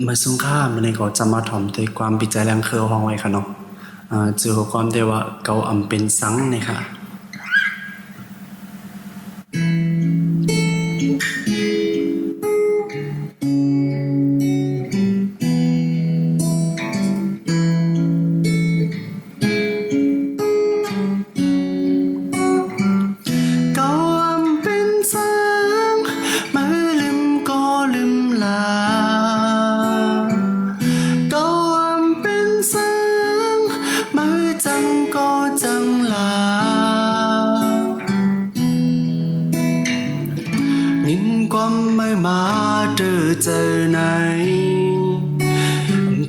เมื่อสุงค่ามันในก็จะมาถ่อมด้วยความปิดใจแรงเคอห้องไว้ค่ะเนาะจือความเดียวว่าเกาอำเป็นสังเนี่ยค่ะเกาอำเป็นสังมือลืมก็ลืมลาเกาอำเป็นสังมือจังก็จังลานินความไม่มาเจอไหน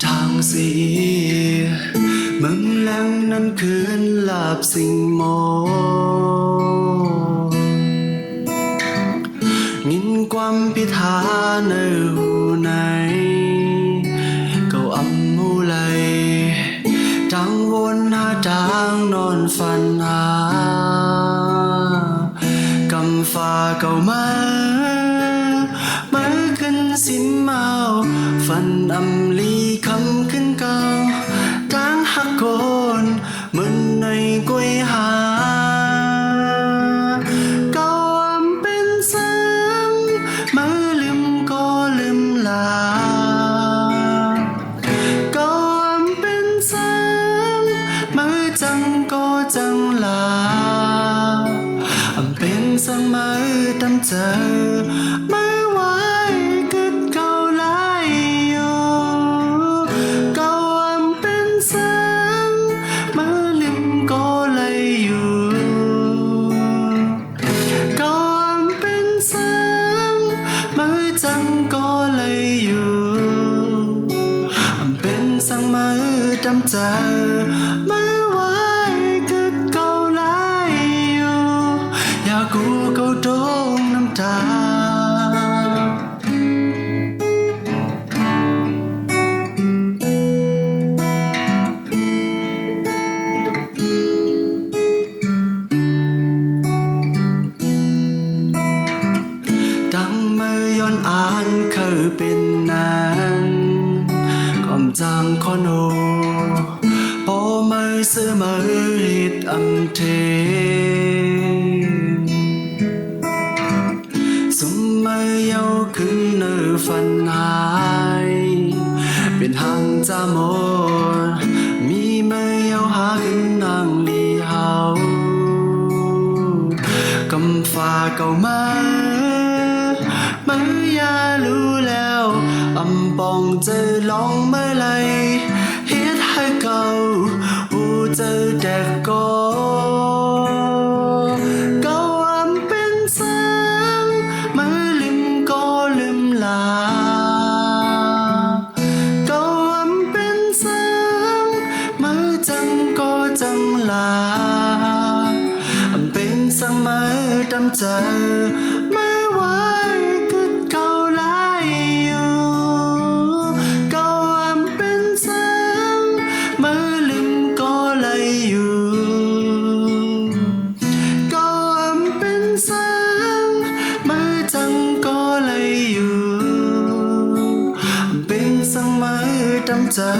ทางเสียมึงแรงนั้นคืนลาบสิ่งโมงินความพิธาในหูไหนก็อำมูไหลจังวนหาจางนอนฝันหากำฟ้าเก่ามาขึ้นสินเมาฝันอำลีคำขึ้นเก่าจางหักโกนเหมือนในกวยหาเก่าอำเป็นสังมือลืมก็ลืมลาเก่าอำเป็นสังมือจังก็จังลาอำเป็นสังมือดำเจอมือไว้กึดเก่าหลายอยู่เก่าอำเป็นสังมือลืมก็เลยอยู่เก่าอำเป็นสังมือจังก็เลยอยู่อำเป็นสังมือดำเจอมือไว้กึดเก่าหลายอยู่อยากกูเก่าโดนน้ำตาดังมือย้อนอ่านเคยเป็นนานก่อมจางคอนโฮพอมือซื้อมือหิดอำเทสุมมือเยาขึ้นเนื้อฝันหายเป็นหางจาโมมีมือเยาหาขึ้นนางลีเฮากำฟ้าเก่ามามือยารู้แล้วอำปองเจอลองเมื่อไรเฮ็ดให้เก่าหูเจอแดกก็เก่าอำเป็นสังมือลืมก็ลืมลาเก่าอำเป็นสังมือจังก็จังลาอำเป็นสังมือดำเจอมือไว้กึดเก่าหลายอยู่เก่าอำเป็นสังมือลืมก็เลยอยู่เก่าอำเป็นสังมือจังก็เลยอยู่เป็นสังมือดำเจอ